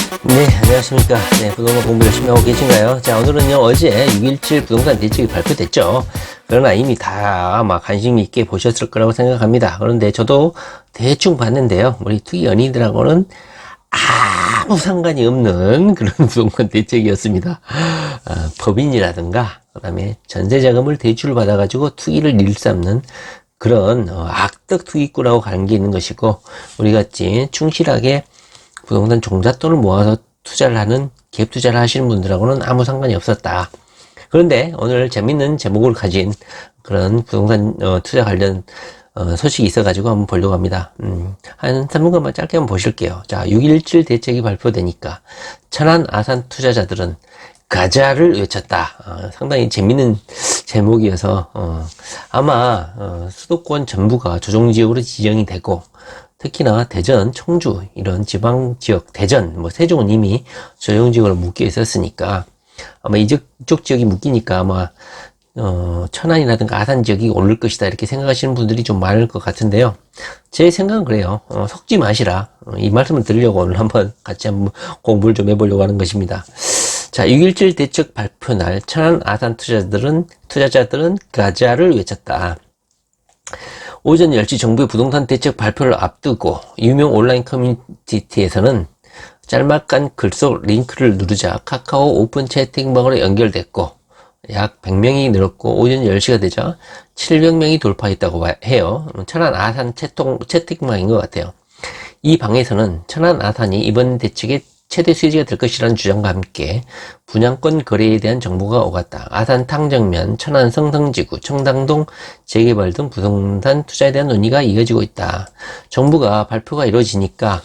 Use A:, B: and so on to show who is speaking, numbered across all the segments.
A: 네, 안녕하십니까. 네, 부동산 공부 열심히 하고 계신가요? 자, 오늘은요, 어제 6.17 부동산 대책이 발표됐죠. 그러나 이미 다 아마 관심 있게 보셨을 거라고 생각합니다. 그런데 저도 대충 봤는데요. 우리 투기 연인들하고는 아무 상관이 없는 그런 부동산 대책이었습니다. 법인이라든가, 그 다음에 전세자금을 대출을 받아가지고 투기를 일삼는 그런 악덕 투기꾼하고 관계 있는 것이고, 우리 같이 충실하게 부동산 종잣돈을 모아서 투자를 하는 갭 투자를 하시는 분들하고는 아무 상관이 없었다. 그런데 오늘 재밌는 제목을 가진 그런 부동산 투자 관련 소식이 있어가지고 한번 보려고 합니다. 한 3분간만 짧게 한번 보실게요. 자, 6.17 대책이 발표되니까 천안 아산 투자자들은 가자를 외쳤다. 상당히 재밌는 제목이어서 아마 수도권 전부가 조정지역으로 지정이 되고, 특히나 대전, 청주 이런 지방지역, 대전, 세종은 이미 조정지역으로 묶여 있었으니까 아마 이쪽 지역이 묶이니까 아마 천안이라든가 아산 지역이 오를 것이다 이렇게 생각하시는 분들이 좀 많을 것 같은데요. 제 생각은 그래요. 속지 마시라. 이 말씀을 드리려고 오늘 한번 같이 한번 공부를 좀 해보려고 하는 것입니다. 자, 6.17 대책 발표 날 천안 아산 투자자들은 가자를 외쳤다. 오전 10시 정부의 부동산 대책 발표를 앞두고 유명 온라인 커뮤니티에서는 짤막한 글 속 링크를 누르자 카카오 오픈 채팅방으로 연결됐고 약 100명이 늘었고, 오전 10시가 되자 700명이 돌파했다고 해요. 천안 아산 채팅방인 것 같아요. 이 방에서는 천안 아산이 이번 대책의 최대 수혜지가 될 것이라는 주장과 함께 분양권 거래에 대한 정보가 오갔다. 아산 탕정면, 천안 성성지구, 청담동 재개발 등 부동산 투자에 대한 논의가 이어지고 있다. 정부가 발표가 이루어지니까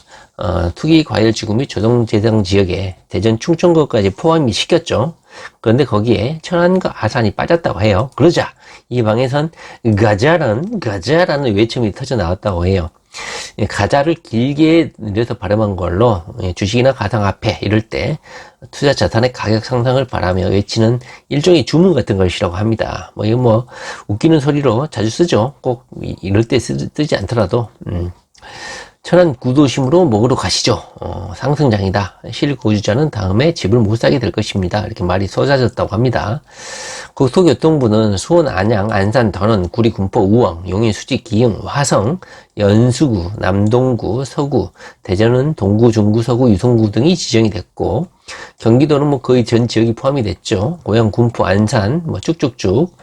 A: 투기 과열 지구 및 조정 대상 지역에 대전 충청도까지 포함이 시켰죠. 그런데 거기에 천안과 아산이 빠졌다고 해요. 그러자 이 방에선 가자라는 외침이 터져 나왔다고 해요. 가자를 길게 늘려서 발음한 걸로 주식이나 가상화폐 이럴 때 투자 자산의 가격 상승을 바라며 외치는 일종의 주문 같은 것이라고 합니다. 이거 웃기는 소리로 자주 쓰죠. 꼭 이럴 때 쓰지 않더라도 천안 구도심으로 먹으러 가시죠. 상승장이다. 실거주자는 다음에 집을 못 사게 될 것입니다. 이렇게 말이 쏟아졌다고 합니다. 국토교통부는 수원, 안양, 안산, 던원, 구리, 군포, 우왕, 용인, 수지, 기흥, 화성, 연수구, 남동구, 서구, 대전은 동구, 중구, 서구, 유성구 등이 지정이 됐고, 경기도는 거의 전 지역이 포함이 됐죠. 고양, 군포, 안산, 쭉쭉쭉.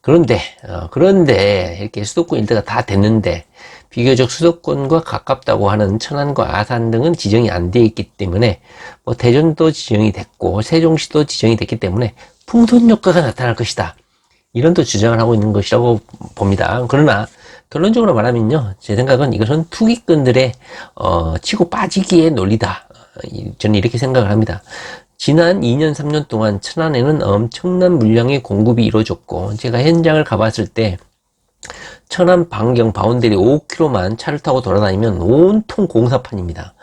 A: 그런데 이렇게 수도권 일대가 다 됐는데 비교적 수도권과 가깝다고 하는 천안과 아산 등은 지정이 안 되어 있기 때문에 대전도 지정이 됐고 세종시도 지정이 됐기 때문에 풍선 효과가 나타날 것이다. 이런 또 주장을 하고 있는 것이라고 봅니다. 그러나 결론적으로 말하면요, 제 생각은 이것은 투기꾼들의 치고 빠지기의 논리다. 저는 이렇게 생각을 합니다. 지난 2년 3년 동안 천안에는 엄청난 물량의 공급이 이루어졌고, 제가 현장을 가봤을 때 천안 반경 바운더리 5km만 차를 타고 돌아다니면 온통 공사판입니다.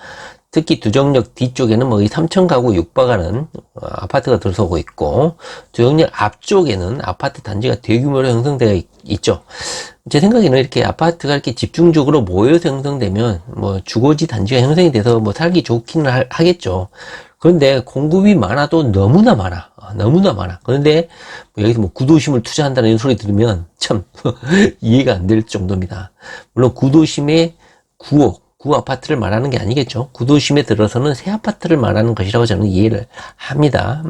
A: 특히 두정역 뒤쪽에는 거의 3천 가구 육박하는 아파트가 들어서고 있고, 두정역 앞쪽에는 아파트 단지가 대규모로 형성되어 있죠. 제 생각에는 이렇게 아파트가 이렇게 집중적으로 모여서 형성되면 주거지 단지가 형성이 돼서 살기 좋기는 하겠죠. 그런데 공급이 많아도 너무나 많아. 그런데 여기서 구도심을 투자한다는 소리 들으면 참 이해가 안 될 정도입니다. 물론 구도심의 구 아파트를 말하는 게 아니겠죠. 구도심에 들어서는 새 아파트를 말하는 것이라고 저는 이해를 합니다.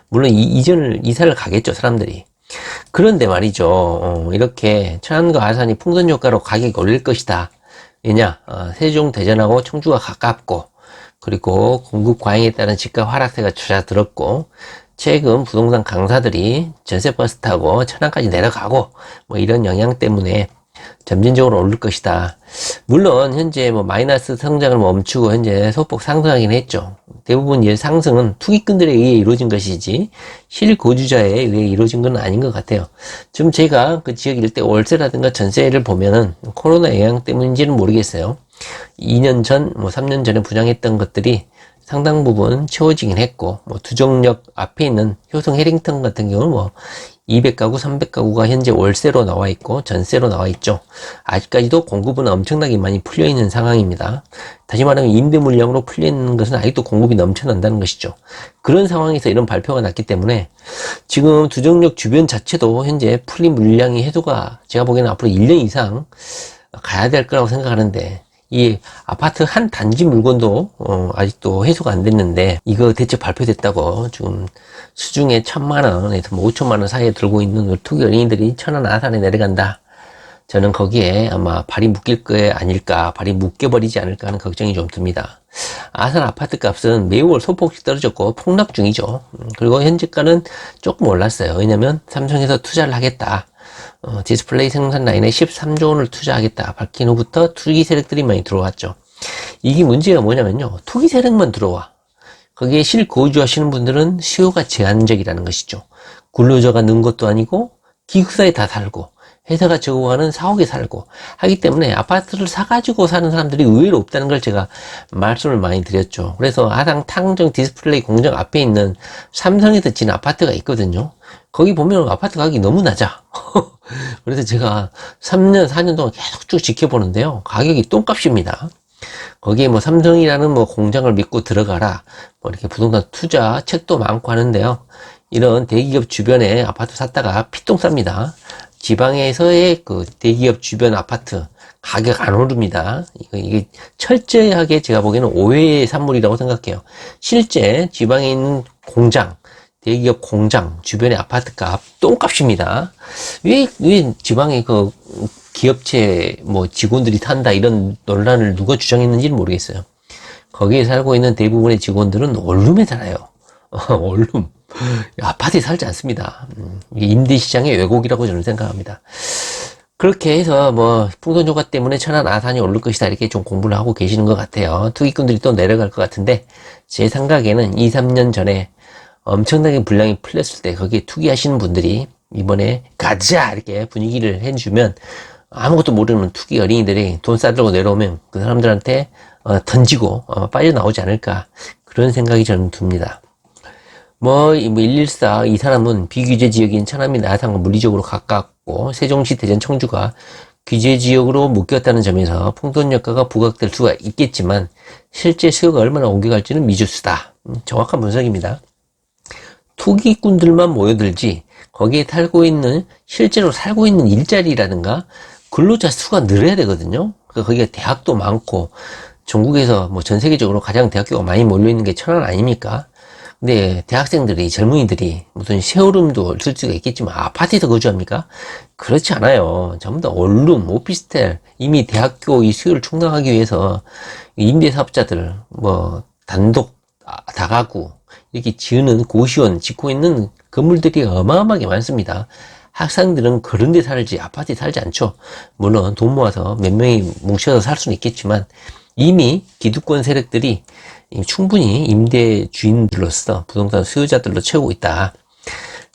A: 물론 이사를 가겠죠, 사람들이. 그런데 말이죠. 이렇게 천안과 아산이 풍선 효과로 가격이 올릴 것이다. 왜냐? 세종, 대전하고 청주가 가깝고, 그리고 공급 과잉에 따른 집값 하락세가 잦아들었고, 최근 부동산 강사들이 전세버스 타고 천안까지 내려가고, 이런 영향 때문에 점진적으로 오를 것이다. 물론 현재 마이너스 성장을 멈추고 현재 소폭 상승하긴 했죠. 대부분 이 상승은 투기꾼들에 의해 이루어진 것이지 실거주자에 의해 이루어진 건 아닌 것 같아요. 지금 제가 그 지역 일대 월세라든가 전세를 보면은 코로나 영향 때문인지는 모르겠어요. 2년 전, 3년 전에 분양했던 것들이 상당 부분 채워지긴 했고, 두정역 앞에 있는 효성 해링턴 같은 경우는 200가구, 300가구가 현재 월세로 나와 있고 전세로 나와 있죠. 아직까지도 공급은 엄청나게 많이 풀려 있는 상황입니다. 다시 말하면 임대 물량으로 풀려 있는 것은 아직도 공급이 넘쳐난다는 것이죠. 그런 상황에서 이런 발표가 났기 때문에 지금 두정역 주변 자체도 현재 풀린 물량이 해소가 제가 보기에는 앞으로 1년 이상 가야 될 거라고 생각하는데, 이 아파트 한 단지 물건도 아직도 해소가 안 됐는데 이거 대체 발표됐다고 지금 수중에 1,000만원에서 5천만원 사이에 들고 있는 투기 어린이들이 천안 아산에 내려간다. 저는 거기에 아마 발이 묶일 거 아닐까, 발이 묶여버리지 않을까 하는 걱정이 좀 듭니다. 아산 아파트 값은 매월 소폭씩 떨어졌고 폭락 중이죠. 그리고 현재가는 조금 올랐어요. 왜냐면 삼성에서 투자를 하겠다, 디스플레이 생산 라인에 13조 원을 투자하겠다 밝힌 후부터 투기 세력들이 많이 들어왔죠. 이게 문제가 뭐냐면요, 투기 세력만 들어와. 거기에 실거주하시는 분들은 수요가 제한적이라는 것이죠. 근로자가 는 것도 아니고 기숙사에 다 살고 회사가 적어가는 사옥에 살고 하기 때문에 아파트를 사가지고 사는 사람들이 의외로 없다는 걸 제가 말씀을 많이 드렸죠. 그래서 아산 탕정 디스플레이 공장 앞에 있는 삼성에서 진 아파트가 있거든요. 거기 보면 아파트 가격이 너무 낮아. 그래서 제가 3년, 4년 동안 계속 쭉 지켜보는데요. 가격이 똥값입니다. 거기에 삼성이라는 공장을 믿고 들어가라, 이렇게 부동산 투자 책도 많고 하는데요. 이런 대기업 주변에 아파트 샀다가 피똥 쌉니다. 지방에서의 그 대기업 주변 아파트 가격 안 오릅니다. 이게 철저하게 제가 보기에는 오해의 산물이라고 생각해요. 실제 지방에 있는 공장, 대기업 공장 주변의 아파트 값 똥값입니다. 왜 지방에 그 기업체 직원들이 탄다 이런 논란을 누가 주장했는지는 모르겠어요. 거기에 살고 있는 대부분의 직원들은 원룸에 살아요. 원룸. 아파트에 살지 않습니다. 이게 임대시장의 왜곡이라고 저는 생각합니다. 그렇게 해서 풍선효과 때문에 천안 아산이 오를 것이다 이렇게 좀 공부를 하고 계시는 것 같아요. 투기꾼들이 또 내려갈 것 같은데, 제 생각에는 2, 3년 전에 엄청나게 분량이 풀렸을 때 거기에 투기하시는 분들이 이번에 가자 이렇게 분위기를 해주면 아무것도 모르는 투기 어린이들이 돈 싸들고 내려오면 그 사람들한테 던지고 빠져나오지 않을까, 그런 생각이 저는 듭니다. 114, 이 사람은 비규제 지역인 천안이나 아산과 물리적으로 가깝고 세종시, 대전, 청주가 규제 지역으로 묶였다는 점에서 풍선효과가 부각될 수가 있겠지만 실제 수요가 얼마나 옮겨갈지는 미지수다. 정확한 분석입니다. 투기꾼들만 모여들지 거기에 실제로 살고 있는 일자리라든가 근로자 수가 늘어야 되거든요. 그러니까 거기가 대학도 많고 전국에서 전 세계적으로 가장 대학교가 많이 몰려있는 게 천안 아닙니까? 근데 대학생들이, 젊은이들이 무슨 쉐어룸도 쓸 수가 있겠지만 아파트에서 거주합니까? 그렇지 않아요. 전부 다 원룸, 오피스텔, 이미 대학교 이 수요를 충당하기 위해서 임대사업자들, 단독, 다가구 이렇게 지으는 고시원 짓고 있는 건물들이 어마어마하게 많습니다. 학생들은 그런 데 살지 아파트에 살지 않죠. 물론 돈 모아서 몇 명이 뭉쳐서 살 수는 있겠지만 이미 기득권 세력들이 충분히 임대 주인들로서 부동산 수요자들로 채우고 있다.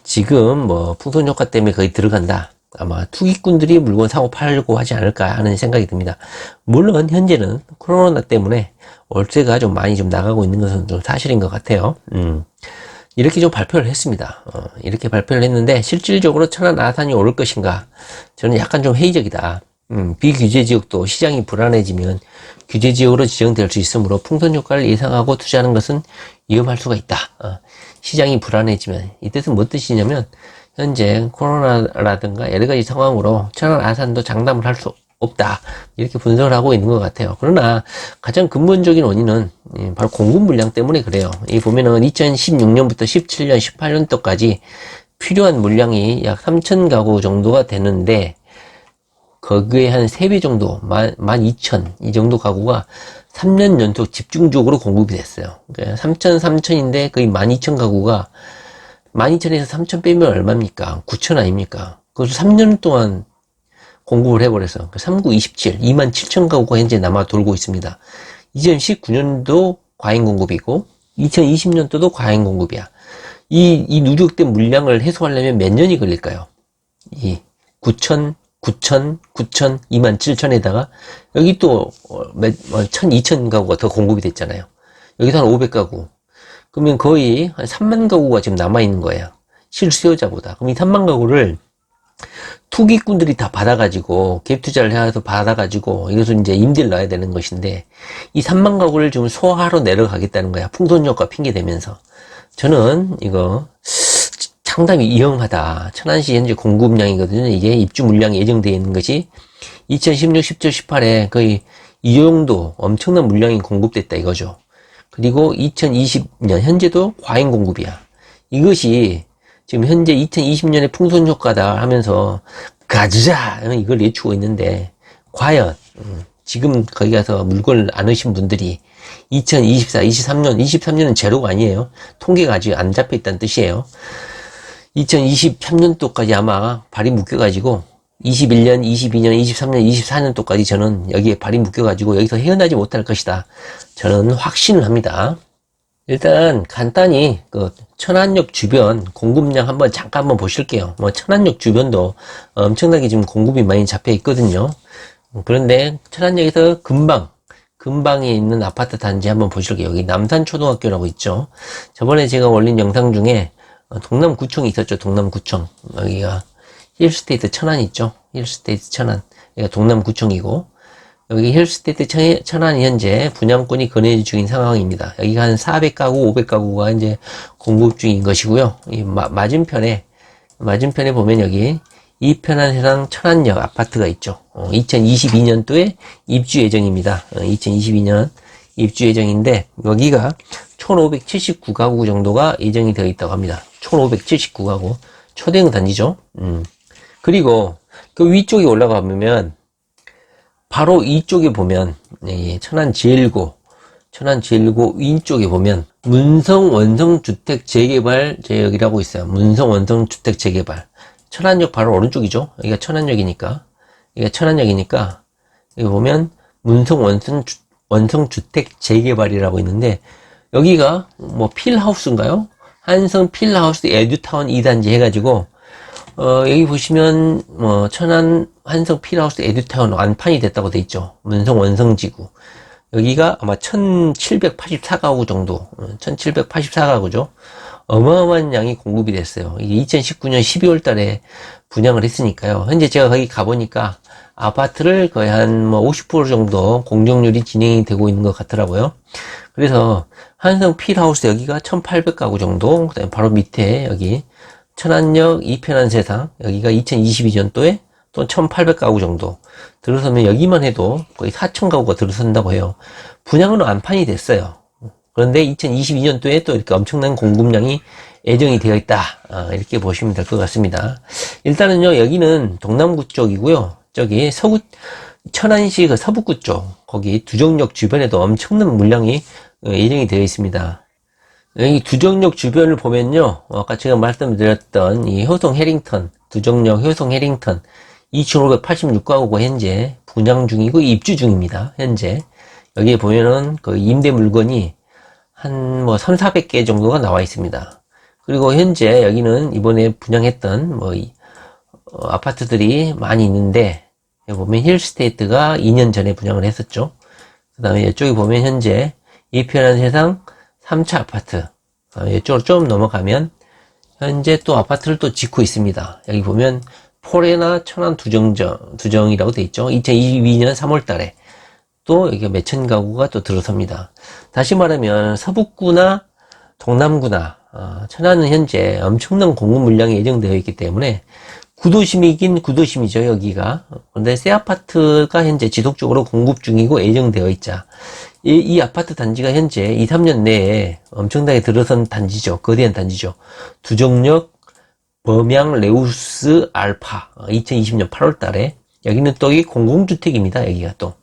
A: 지금 풍선효과 때문에 거의 들어간다. 아마 투기꾼들이 물건 사고 팔고 하지 않을까 하는 생각이 듭니다. 물론 현재는 코로나 때문에 월세가 좀 많이 나가고 있는 것은 좀 사실인 것 같아요. 이렇게 좀 발표를 했습니다. 이렇게 발표를 했는데 실질적으로 천안 아산이 오를 것인가, 저는 약간 좀 회의적이다. 비규제 지역도 시장이 불안해지면 규제 지역으로 지정될 수 있으므로 풍선 효과를 예상하고 투자하는 것은 위험할 수가 있다. 시장이 불안해지면, 이 뜻은 무슨 뜻이냐면 현재 코로나라든가 여러 가지 상황으로 천안 아산도 장담을 할 수 없다, 이렇게 분석을 하고 있는 것 같아요. 그러나 가장 근본적인 원인은 바로 공급 물량 때문에 그래요. 이 보면은 2016년부터 17년, 18년도까지 필요한 물량이 약 3,000가구 정도가 되는데 거기에 한 3배 정도, 12,000, 이 정도 가구가 3년 연속 집중적으로 공급이 됐어요. 그러니까 3,000인데 거의 12,000가구가 12,000에서 3,000 빼면 얼마입니까? 9,000 아닙니까? 그것을 3년 동안 공급을 해버려서 39, 27, 27,000가구가 현재 남아 돌고 있습니다. 2019년도 과잉 공급이고 2020년도도 과잉 공급이야. 이 누적된 물량을 해소하려면 몇 년이 걸릴까요? 이 9,000 9천, 9천, 2만 7천에다가 여기 또 1,000, 2천 가구가 더 공급이 됐잖아요. 여기서 한 500가구. 그러면 거의 한 3만 가구가 지금 남아있는 거예요. 실수요자보다. 그럼 이 3만 가구를 투기꾼들이 다 받아가지고 갭 투자를 해서 받아가지고 이것을 이제 임대를 놔야 되는 것인데 이 3만 가구를 좀 소화하러 내려가겠다는 거야. 풍선효과 핑계 대면서. 저는 이거 상당히 위험하다. 천안시 현재 공급량이거든요. 이게 입주 물량이 예정되어 있는 것이 2016, 17, 18에 거의 이 정도 엄청난 물량이 공급됐다 이거죠. 그리고 2020년 현재도 과잉 공급이야. 이것이 지금 현재 2020년에 풍선 효과다 하면서 가자 이걸 내추고 있는데 과연 지금 거기 가서 물건을 안 오신 분들이 2024, 23년은 제로가 아니에요. 통계가 아직 안 잡혀 있다는 뜻이에요. 2023년도까지 아마 발이 묶여가지고 21년, 22년, 23년, 24년도까지 저는 여기에 발이 묶여가지고 여기서 헤어나지 못할 것이다. 저는 확신을 합니다. 일단 간단히 그 천안역 주변 공급량 잠깐 한번 보실게요. 뭐 천안역 주변도 엄청나게 지금 공급이 많이 잡혀 있거든요. 그런데 천안역에서 근방에 있는 아파트 단지 한번 보실게요. 여기 남산초등학교라고 있죠. 저번에 제가 올린 영상 중에 동남구청이 있었죠. 동남구청. 여기가 힐스테이트 천안 있죠. 힐스테이트 천안. 여기가 동남구청이고 여기 힐스테이트 천안이 현재 분양권이 건의 중인 상황입니다. 여기가 한 400가구, 500가구가 이제 공급 중인 것이고요. 이 맞은편에 보면 여기 이편한 세상 천안역 아파트가 있죠. 2022년도에 입주 예정입니다. 2022년 입주 예정인데 여기가 1579가구 정도가 예정이 되어 있다고 합니다. 1579가구 초대형 단지죠. 그리고 그 위쪽에 올라가 보면 바로 이쪽에 보면 천안 제일고 위쪽에 보면 문성 원성 주택 재개발 지역이라고 있어요. 문성 원성 주택 재개발. 천안역 바로 오른쪽이죠. 여기가 천안역이니까 여기 보면 문성 원성 주택 재개발이라고 있는데 여기가 뭐 필하우스인가요? 한성 필하우스 에듀타운 2단지 해가지고 여기 보시면 뭐 천안 한성 필하우스 에듀타운 완판이 됐다고 돼 있죠. 문성 원성지구. 여기가 아마 1784가구 정도, 1784가구죠. 어마어마한 양이 공급이 됐어요. 이게 2019년 12월 달에 분양을 했으니까요. 현재 제가 거기 가보니까 아파트를 거의 한 뭐 50% 정도 공정률이 진행이 되고 있는 것 같더라고요. 그래서 한성 필하우스 여기가 1800가구 정도, 그다음에 바로 밑에 여기 천안역 이편한 세상 여기가 2022년도에 또 1800가구 정도 들어서면 여기만 해도 거의 4000가구가 들어선다고 해요. 분양은 완판이 됐어요. 그런데 2022년도에 또 이렇게 엄청난 공급량이 예정이 되어 있다. 이렇게 보시면 될 것 같습니다. 일단은요, 여기는 동남구 쪽이고요. 저기 천안시 그 서북구 쪽, 거기 두정역 주변에도 엄청난 물량이 예정이 되어 있습니다. 여기 두정역 주변을 보면요, 아까 제가 말씀드렸던 이 효성 해링턴, 두정역 효성 해링턴 2586가구가 현재 분양 중이고 입주 중입니다. 현재 여기에 보면은 그 임대 물건이 한 뭐 3,400개 정도가 나와 있습니다. 그리고 현재 여기는 이번에 분양했던 아파트들이 많이 있는데 여기 보면 힐스테이트가 2년 전에 분양을 했었죠. 그 다음에 이쪽에 보면 현재 이편한 세상 3차 아파트, 이쪽으로 좀 넘어가면 현재 또 아파트를 또 짓고 있습니다. 여기 보면 포레나 천안 두정이라고 돼 있죠. 2022년 3월 달에 또 여기가 몇천 가구가 또 들어섭니다. 다시 말하면 서북구나 동남구나 천안은 현재 엄청난 공급 물량이 예정되어 있기 때문에 구도심이긴 구도심이죠, 여기가. 그런데 새 아파트가 현재 지속적으로 공급 중이고 예정되어 있자. 이 아파트 단지가 현재 2, 3년 내에 엄청나게 들어선 단지죠. 거대한 단지죠. 두정역 범양 레우스 알파 2020년 8월 달에 여기는 또 이 공공주택입니다. 여기가 또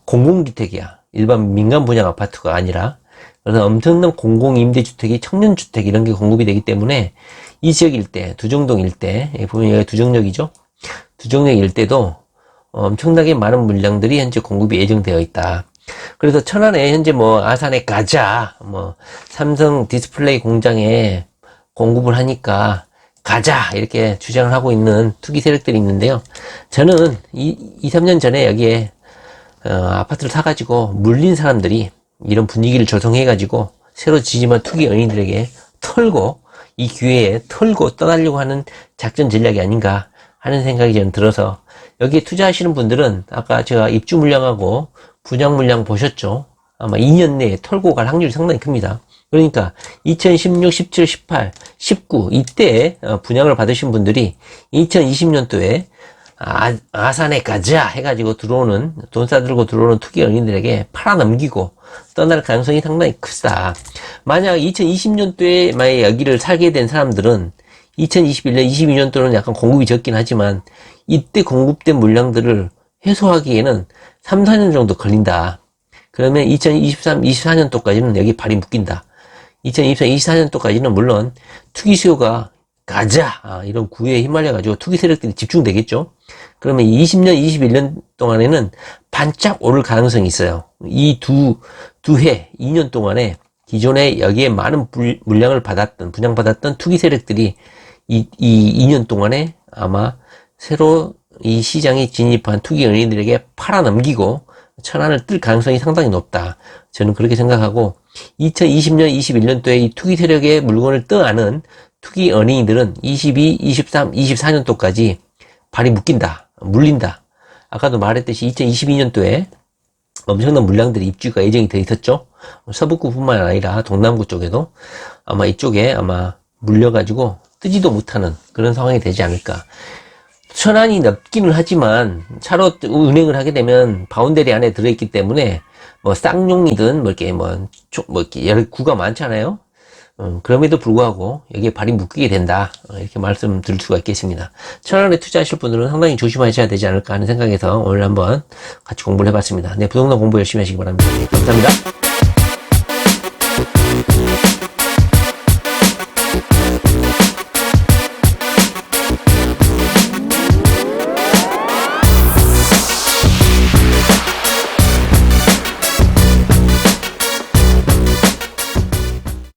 A: 공공주택이야. 일반 민간 분양 아파트가 아니라. 그래서 엄청난 공공임대주택이 청년주택 이런 게 공급이 되기 때문에 이 지역 일대, 두정동 일대, 보면 여기 두정역이죠. 두정역 일대도 엄청나게 많은 물량들이 현재 공급이 예정되어 있다. 그래서 천안에 현재 뭐 아산에 가자, 뭐 삼성 디스플레이 공장에 공급을 하니까 가자 이렇게 주장을 하고 있는 투기 세력들이 있는데요. 저는 2-3년 전에 여기에 아파트를 사가지고 물린 사람들이 이런 분위기를 조성해가지고 새로 지지만 투기 연인들에게 털고 이 기회에 털고 떠나려고 하는 작전 전략이 아닌가 하는 생각이 저는 들어서 여기에 투자하시는 분들은 아까 제가 입주 물량하고 분양 물량 보셨죠? 아마 2년 내에 털고 갈 확률이 상당히 큽니다. 그러니까 2016, 17, 18, 19 이때 분양을 받으신 분들이 2020년도에 아산에 가자 해가지고 들어오는 돈 싸들고 들어오는 투기 연인들에게 팔아넘기고 떠날 가능성이 상당히 크다. 만약 2020년도에 만약 여기를 살게 된 사람들은 2021년, 22년도는 약간 공급이 적긴 하지만 이때 공급된 물량들을 해소하기에는 3, 4년 정도 걸린다. 그러면 2023, 24년도까지는 여기 발이 묶인다. 2023, 24년도까지는 물론 투기 수요가 가자 이런 구애에 휘말려가지고 투기 세력들이 집중되겠죠. 그러면 20년, 21년 동안에는 반짝 오를 가능성이 있어요. 이 두 해, 2년 동안에 기존에 여기에 많은 물량을 받았던, 분양받았던 투기 세력들이 이 2년 동안에 아마 새로 이 시장에 진입한 투기 연예인들에게 팔아넘기고 천안을 뜰 가능성이 상당히 높다. 저는 그렇게 생각하고 2020년, 21년도에 이 투기 세력의 물건을 떠안은 투기 연예인들은 22, 23, 24년도까지 발이 묶인다. 물린다. 아까도 말했듯이 2022년도에 엄청난 물량들이 입주가 예정이 되어 있었죠. 서북구뿐만 아니라 동남구 쪽에도 아마 이쪽에 아마 물려가지고 뜨지도 못하는 그런 상황이 되지 않을까. 천안이 넓기는 하지만 차로 운행을 하게 되면 바운더리 안에 들어있기 때문에 뭐 쌍용이든 뭐 이렇게 여러 구가 많잖아요. 그럼에도 불구하고 여기에 발이 묶이게 된다. 이렇게 말씀드릴 수가 있겠습니다. 천안에 투자하실 분들은 상당히 조심하셔야 되지 않을까 하는 생각에서 오늘 한번 같이 공부를 해봤습니다. 네, 부동산 공부 열심히 하시기 바랍니다. 감사합니다.